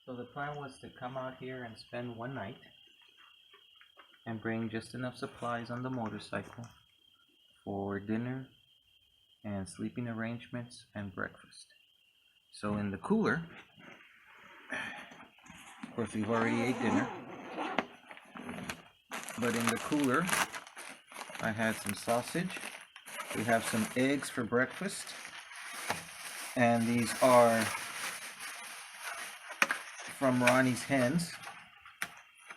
So the plan was to come out here and spend one night and bring just enough supplies on the motorcycle for dinner and sleeping arrangements and breakfast. So in the cooler, of course we've already ate dinner, but in the cooler I had some sausage, we have some eggs for breakfast, and these are from Ronnie's hens.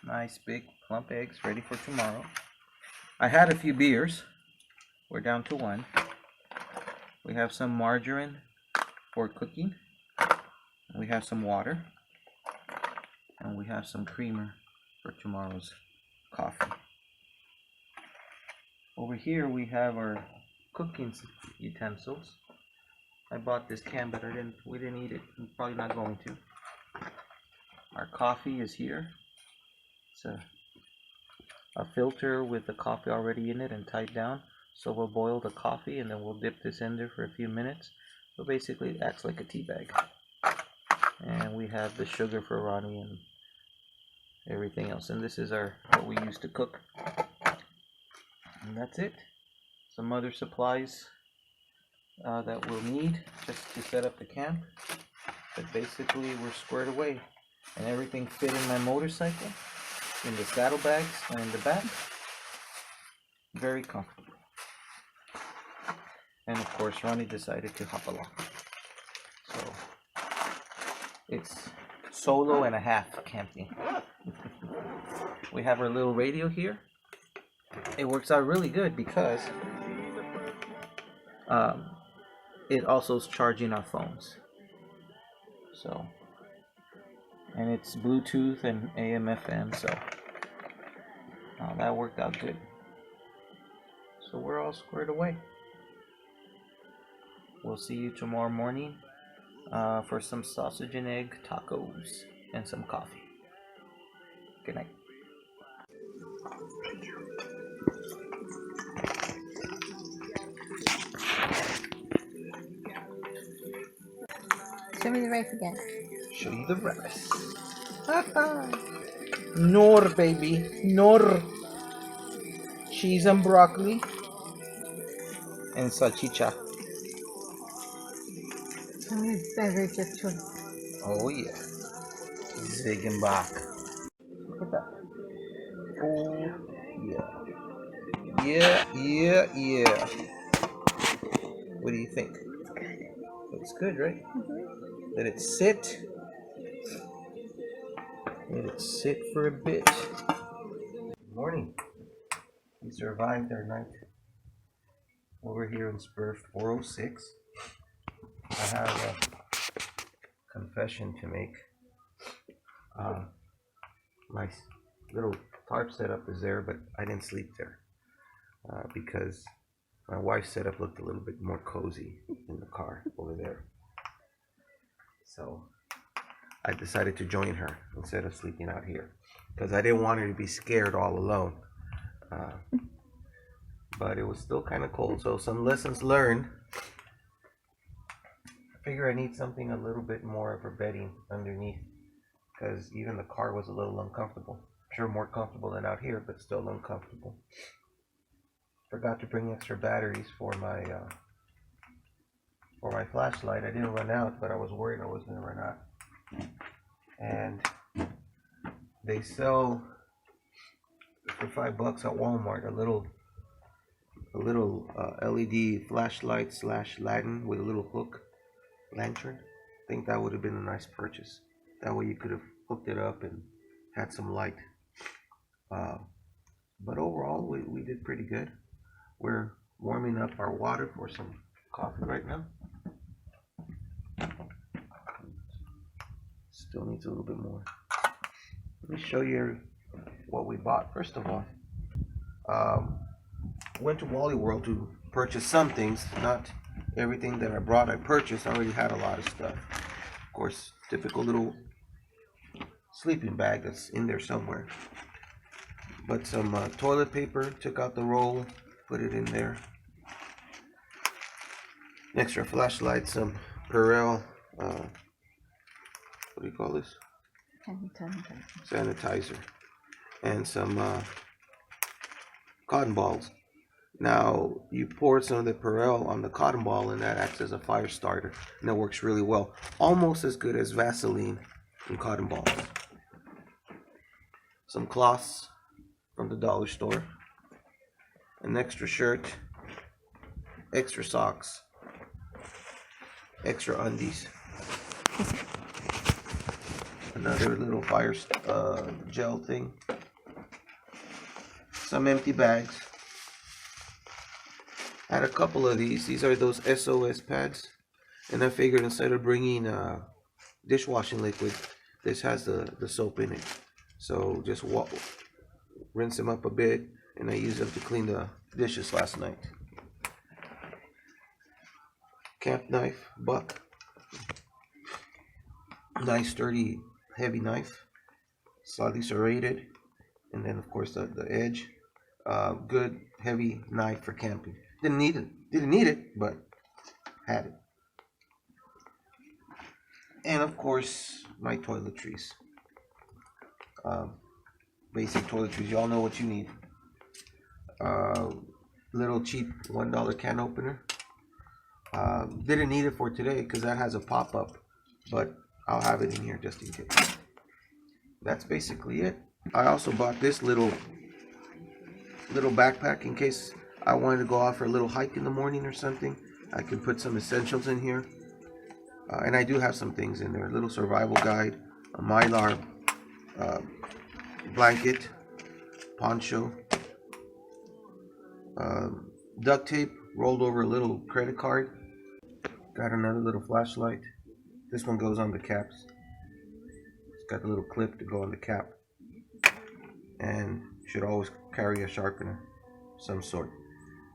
Nice big plump eggs ready for tomorrow. I had a few beers. We're down to one. We have some margarine for cooking. We have some water. And we have some creamer for tomorrow's coffee. Over here we have our cooking utensils. I bought this can, but we didn't eat it. I'm probably not going to. Our coffee is here. It's a filter with the coffee already in it and tied down. So we'll boil the coffee and then we'll dip this in there for a few minutes. So basically it acts like a tea bag. And we have the sugar for Ronnie and everything else. And this is what we use to cook. And that's it. Some other supplies that we'll need just to set up the camp. But basically we're squared away. And everything fit in my motorcycle, in the saddlebags and in the back. Very comfortable. And of course Ronnie decided to hop along. So it's solo and a half camping. We have our little radio here. It works out really good because it also is charging our phones. So, and it's Bluetooth and AM FM, so that worked out good. So we're all squared away. We'll see you tomorrow morning for some sausage and egg tacos and some coffee. Good night. Show me the rice again. Show you the rice. Nor, baby. Nor. Cheese and broccoli. And salchicha. Beverage of choice. Oh yeah. Ziegenbach. Look at that. Oh yeah. Yeah. What do you think? Looks good, right? Mm-hmm. Let it sit. Let it sit for a bit. Good morning. We survived our night over here in Spur 406. I have a confession to make. My little tarp setup is there, but I didn't sleep there because my wife's setup looked a little bit more cozy in the car over there. So I decided to join her instead of sleeping out here because I didn't want her to be scared all alone. But it was still kind of cold, so some lessons learned. I figure I need something a little bit more for bedding underneath because even the car was a little uncomfortable. Sure, more comfortable than out here, but still uncomfortable. Forgot to bring extra batteries for my flashlight. I didn't run out, but I was worried I was going to run out. And they sell for $5 at Walmart a little LED flashlight / lantern with a little hook lantern. I think that would have been a nice purchase. That way you could have hooked it up and had some light. But overall, we did pretty good. We're warming up our water for some coffee right now. Still needs a little bit more. Let me show you what we bought. First of all, went to Wally World to purchase some things. Not everything that I brought I purchased. I already had a lot of stuff. Of course, typical little sleeping bag that's in there somewhere. But some toilet paper, took out the roll, put it in there. An extra flashlight, some Perel, what do you call this? sanitizer, and some cotton balls. Now you pour some of the Perel on the cotton ball, and that acts as a fire starter, and it works really well, almost as good as Vaseline and cotton balls. Some cloths from the dollar store, an extra shirt, extra socks, extra undies, another little fire gel thing, some empty bags. I had a couple of these. These are those SOS pads, and I figured instead of bringing dishwashing liquid, this has the soap in it. So just rinse them up a bit, and I used them to clean the dishes last night. Camp knife, buck. Nice, sturdy, heavy knife. Slightly serrated, and then of course the edge. Good, heavy knife for camping. Didn't need it, but had it. And of course, my toiletries. Basic toiletries. Y'all know what you need. Little cheap $1 can opener. Didn't need it for today because that has a pop-up, but I'll have it in here just in case. That's basically it. I also bought this little backpack in case I wanted to go off for a little hike in the morning or something. I can put some essentials in here. And I do have some things in there. A little survival guide, a Mylar blanket, poncho, duct tape rolled over a little credit card. Got another little flashlight. This one goes on the caps. It's got a little clip to go on the cap. And should always carry a sharpener of some sort.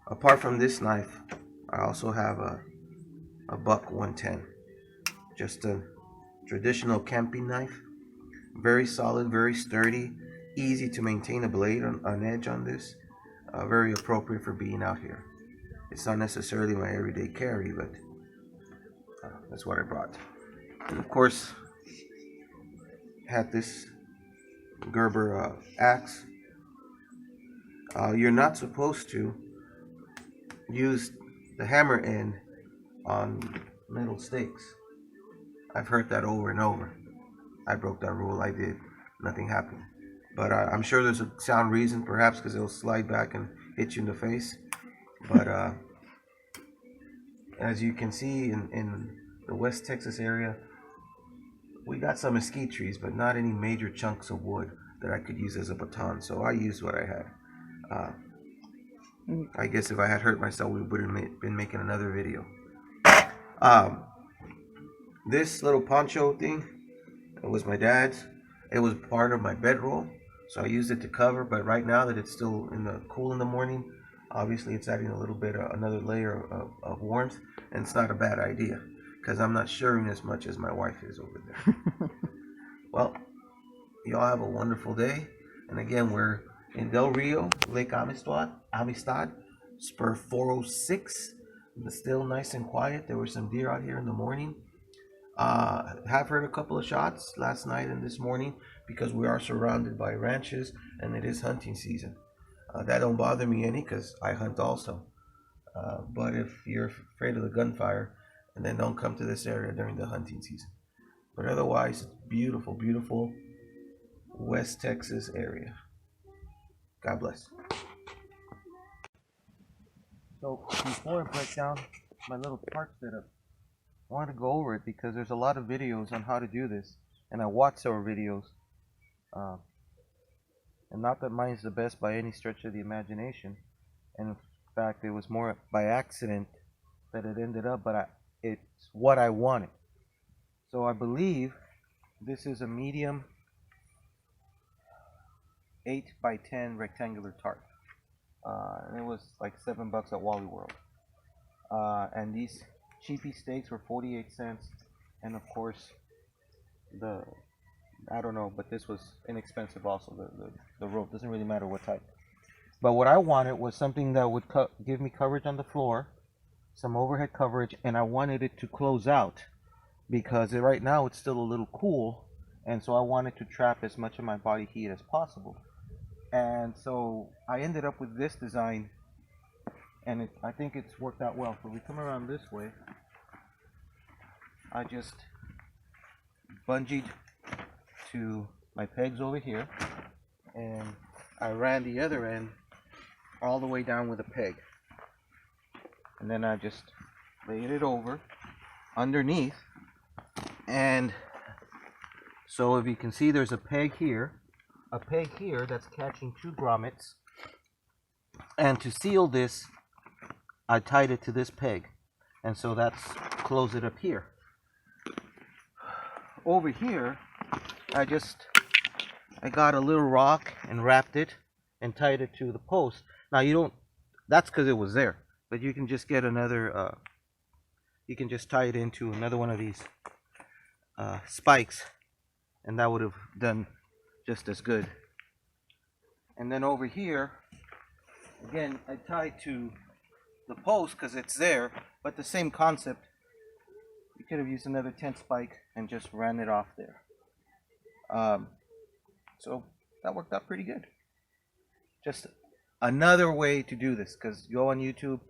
Apart from this knife, I also have a buck 110. Just a traditional camping knife. Very solid, very sturdy, easy to maintain a blade on edge on this. Very appropriate for being out here. It's not necessarily my everyday carry, but that's what I brought. And of course, had this Gerber axe. You're not supposed to use the hammer end on metal stakes. I've heard that over and over. I broke that rule. I did. Nothing happened. But I'm sure there's a sound reason, perhaps because it'll slide back and hit you in the face. But as you can see in the West Texas area, we got some mesquite trees, but not any major chunks of wood that I could use as a baton. So I used what I had. I guess if I had hurt myself, we would have been making another video. This little poncho thing, it was my dad's. It was part of my bedroll, so I used it to cover. But right now that it's still cool in the morning, obviously it's adding a little bit, another layer of warmth, and it's not a bad idea because I'm not shivering as much as my wife is over there. Well, y'all have a wonderful day, and again, we're in Del Rio, Lake Amistad, Spur 406. It's still nice and quiet. There were some deer out here in the morning. Have heard a couple of shots last night and this morning because we are surrounded by ranches and it is hunting season. That don't bother me any because I hunt also. But if you're afraid of the gunfire, and then don't come to this area during the hunting season. But otherwise, it's beautiful, beautiful West Texas area. God bless. So before I break down my little park setup, I wanted to go over it because there's a lot of videos on how to do this, and I watched several videos. And not that mine's the best by any stretch of the imagination. And in fact, it was more by accident that it ended up, but it's what I wanted. So I believe this is a medium 8x10 rectangular tarp. And it was like $7 at Wally World. And these cheapy steaks were 48 cents. And of course, I don't know, but this was inexpensive also. The rope doesn't really matter what type. But what I wanted was something that would give me coverage on the floor, some overhead coverage, and I wanted it to close out because right now it's still a little cool, and so I wanted to trap as much of my body heat as possible. And so I ended up with this design, and I think it's worked out well. So we come around this way. I just bungeed to my pegs over here, and I ran the other end all the way down with a peg, and then I just laid it over underneath. And so if you can see, there's a peg here that's catching 2 grommets, and to seal this I tied it to this peg, and so that's close it up here. Over here I got a little rock and wrapped it and tied it to the post. Now you don't, that's because it was there, but you can just get another you can just tie it into another one of these spikes, and that would have done just as good. And then over here again I tied to the post because it's there, but the same concept. You could have used another tent spike and just ran it off there. So that worked out pretty good. Just another way to do this, because go on YouTube,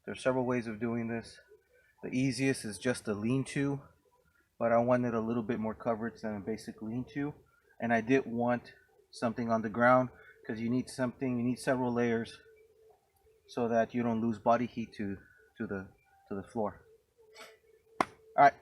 there are several ways of doing this. The easiest is just a lean-to, but I wanted a little bit more coverage than a basic lean-to, and I didn't want something on the ground because you need several layers so that you don't lose body heat to the floor. All right.